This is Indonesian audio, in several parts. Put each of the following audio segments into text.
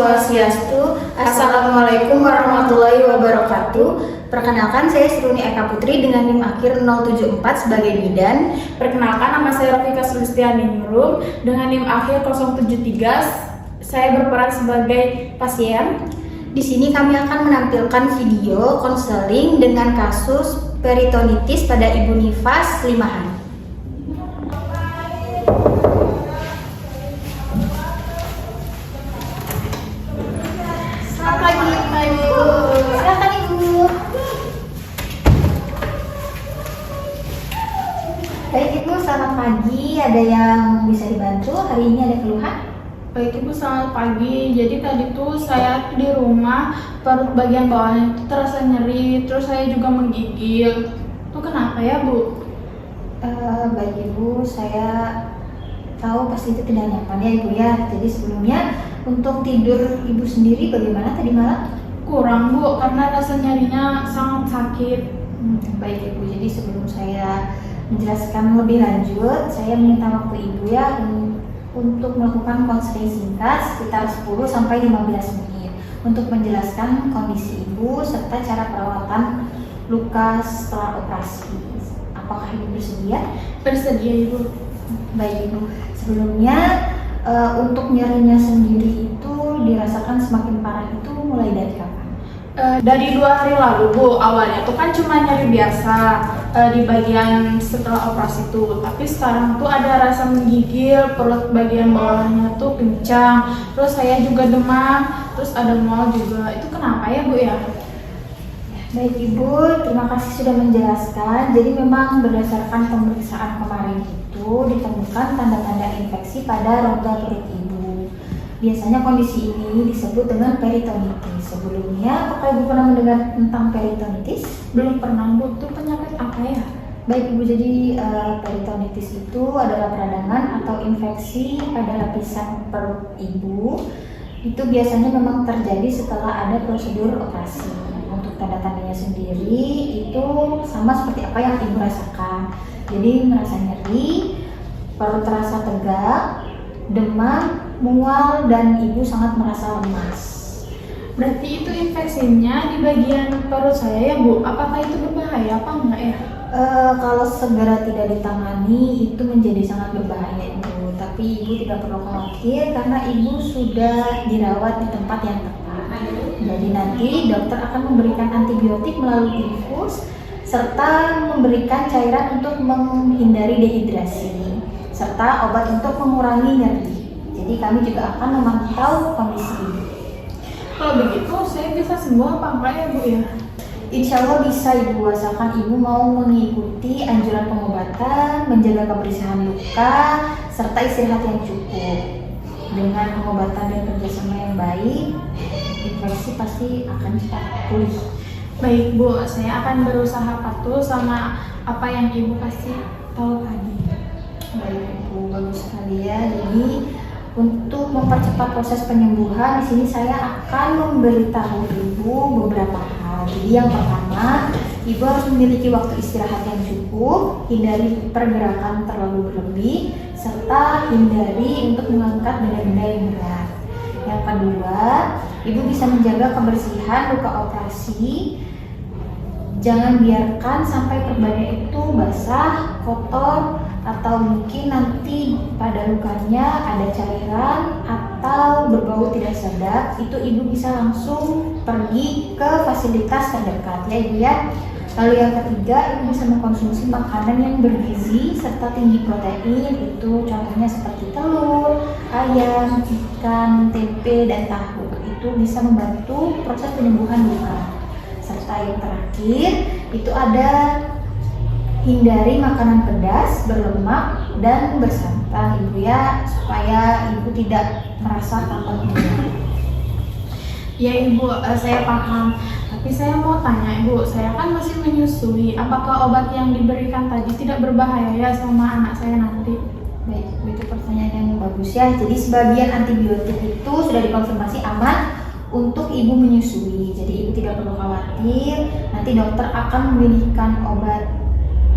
Swastiastu. Assalamualaikum warahmatullahi wabarakatuh. Perkenalkan, saya Siruni Eka Putri dengan NIM akhir 074 sebagai bidan. Perkenalkan, nama saya Rafika Sulistiani Nurul dengan NIM akhir 073. Saya berperan sebagai pasien. Di sini kami akan menampilkan video konseling dengan kasus peritonitis pada Ibu nifas 5 hari. Selamat pagi, Ibu. Silakan, Ibu. Baik, Ibu, selamat pagi. Ada yang bisa dibantu? Hari ini ada keluhan? Baik Ibu, selamat pagi. Jadi tadi tuh saya di rumah, perut bagian bawahnya itu terasa nyeri, terus saya juga menggigil. Itu kenapa ya, Bu? Baik Ibu, saya tahu pasti itu tidak nyaman ya Ibu ya. Jadi sebelumnya untuk tidur Ibu sendiri bagaimana tadi malam? Kurang Bu, karena rasa nyerinya sangat sakit. Baik Ibu, jadi sebelum saya menjelaskan lebih lanjut, saya minta waktu Ibu ya untuk melakukan konseling singkat sekitar 10-15 menit untuk menjelaskan kondisi Ibu serta cara perawatan luka setelah operasi. Apakah Ibu bersedia? Bersedia Ibu. Baik Ibu, sebelumnya untuk nyerinya sendiri itu dirasakan semakin parah itu mulai dari kapan? Dari 2 hari lalu Bu, awalnya tuh kan cuma nyeri biasa di bagian setelah operasi tuh, tapi sekarang tuh ada rasa menggigil, perut bagian bawahnya tuh kencang, terus saya juga demam, terus ada mual juga. Itu kenapa ya Bu ya? Baik Ibu, terima kasih sudah menjelaskan. Jadi memang berdasarkan pemeriksaan kemarin itu ditemukan tanda-tanda infeksi pada rongga perut Ibu. Biasanya kondisi ini disebut dengan peritonitis. Sebelumnya, apakah Ibu pernah mendengar tentang peritonitis? Belum pernah Bu, itu penyakit apa ya? Baik Ibu, jadi peritonitis itu adalah peradangan atau infeksi pada lapisan perut Ibu. Itu biasanya memang terjadi setelah ada prosedur operasi. Untuk tanda-tandanya sendiri itu sama seperti apa yang Ibu rasakan. Jadi merasa nyeri, perut terasa tegak, demam, mual, dan Ibu sangat merasa lemas. Berarti itu infeksinya di bagian perut saya ya Bu? Apakah itu berbahaya apa enggak ya? Kalau segera tidak ditangani itu menjadi sangat berbahaya Ibu. Tapi Ibu tidak perlu khawatir karena Ibu sudah dirawat di tempat yang tepat. Jadi nanti dokter akan memberikan antibiotik melalui infus serta memberikan cairan untuk menghindari dehidrasi serta obat untuk mengurangi nyeri. Jadi kami juga akan memantau kondisi Ibu. Kalau begitu saya bisa sembuh apa enggak ya Bu ya? Insya Allah bisa Ibu, asalkan Ibu mau mengikuti anjuran pengobatan, menjaga kebersihan luka, serta istirahat yang cukup. Dengan pengobatan dan kerjasama yang baik, infeksi pasti akan cepat pulih. Baik Bu, saya akan berusaha patuh sama apa yang Ibu kasih tahu tadi. Baik Ibu, bagus sekali ya. Jadi untuk mempercepat proses penyembuhan, di sini saya akan memberitahu Ibu beberapa hal. Jadi yang pertama, Ibu harus memiliki waktu istirahat yang cukup, hindari pergerakan terlalu berlebih, serta hindari untuk mengangkat benda-benda yang berat. Yang kedua, Ibu bisa menjaga kebersihan luka operasi. Jangan biarkan sampai perbannya itu basah, kotor, atau mungkin nanti pada lukanya ada cairan atau berbau tidak sedap. Itu Ibu bisa langsung pergi ke fasilitas terdekat ya Ibu ya. Lalu yang ketiga, Ibu bisa mengkonsumsi makanan yang bergizi serta tinggi protein. Itu contohnya seperti telur, ayam, ikan, tempe, dan tahu. Itu bisa membantu proses penyembuhan luka. Serta yang terakhir itu ada hindari makanan pedas, berlemak, dan bersantan Ibu ya, supaya Ibu tidak merasa takut. Ya Ibu, saya paham. Tapi saya mau tanya Ibu, saya kan masih menyusui. Apakah obat yang diberikan tadi tidak berbahaya ya sama anak saya nanti? Baik, itu pertanyaan yang bagus ya. Jadi sebagian antibiotik itu sudah dikonfirmasi aman untuk Ibu menyusui. Jadi Ibu tidak perlu khawatir. Nanti dokter akan memilihkan obat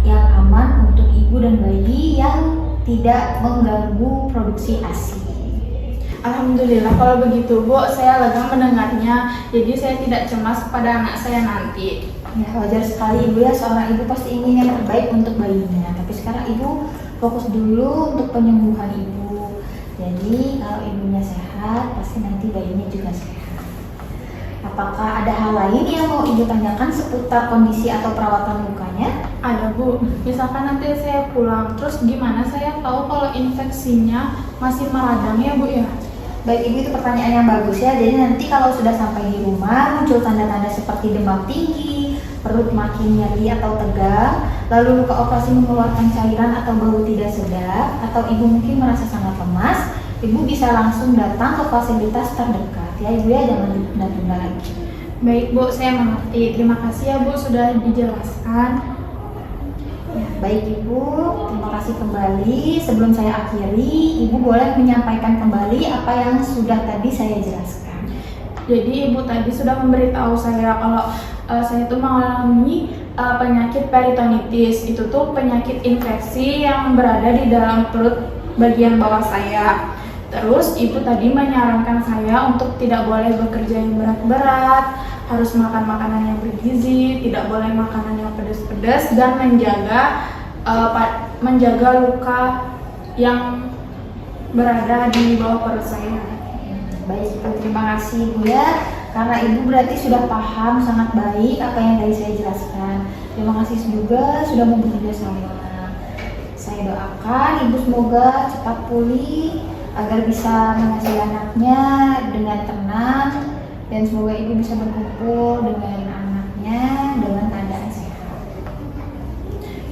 yang aman untuk Ibu dan bayi yang tidak mengganggu produksi ASI. Alhamdulillah kalau begitu Bu, saya lega mendengarnya. Jadi saya tidak cemas pada anak saya nanti. Ya, wajar sekali Ibu ya, seorang ibu pasti ingin yang terbaik untuk bayinya. Tapi sekarang Ibu fokus dulu untuk penyembuhan Ibu. Jadi kalau ibunya sehat, pasti nanti bayinya juga sehat. Apakah ada hal lain yang mau Ibu tanyakan seputar kondisi atau perawatan lukanya? Ada Bu, misalkan nanti saya pulang, terus gimana saya tahu kalau infeksinya masih meradang ya Bu ya? Baik Ibu, itu pertanyaan yang bagus ya. Jadi nanti kalau sudah sampai di rumah muncul tanda-tanda seperti demam tinggi, perut makin nyeri atau tegang, lalu luka operasi mengeluarkan cairan atau bau tidak sedap, atau Ibu mungkin merasa sangat lemas, Ibu bisa langsung datang ke fasilitas terdekat ya Ibu ya, jangan ditunda-tunda lagi. Baik Bu, saya mengerti. Terima kasih ya Bu sudah dijelaskan. Ya, baik Ibu, terima kasih kembali. Sebelum saya akhiri, Ibu boleh menyampaikan kembali apa yang sudah tadi saya jelaskan. Jadi Ibu tadi sudah memberitahu saya kalau saya itu mengalami penyakit peritonitis. Itu tuh penyakit infeksi yang berada di dalam perut bagian bawah saya. Terus Ibu tadi menyarankan saya untuk tidak boleh bekerja yang berat-berat, harus makan makanan yang bergizi, tidak boleh makanan yang pedas-pedas, dan menjaga luka yang berada di bawah perut saya. Baik Ibu, terima kasih Ibu ya, karena Ibu berarti sudah paham sangat baik apa yang tadi saya jelaskan. Terima kasih juga sudah mau bekerja sama. Saya doakan Ibu semoga cepat pulih agar bisa mengasihi anaknya dengan tenang, dan semoga Ibu bisa berkumpul dengan anaknya dengan keadaan sehat.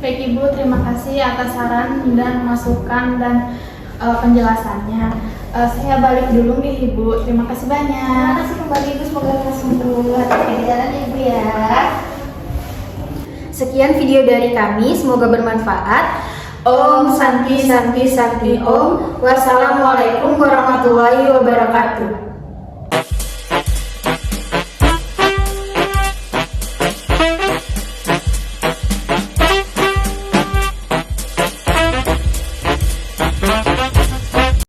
Baik Ibu, terima kasih atas saran dan masukan dan penjelasannya. Saya balik dulu nih Ibu, terima kasih banyak. Terima kasih kembali Ibu, semoga lekas sembuh. Hati-hati di jalan ya Ibu ya. Sekian video dari kami, semoga bermanfaat. Om Santi Santi Santi Om. Wassalamualaikum warahmatullahi wabarakatuh.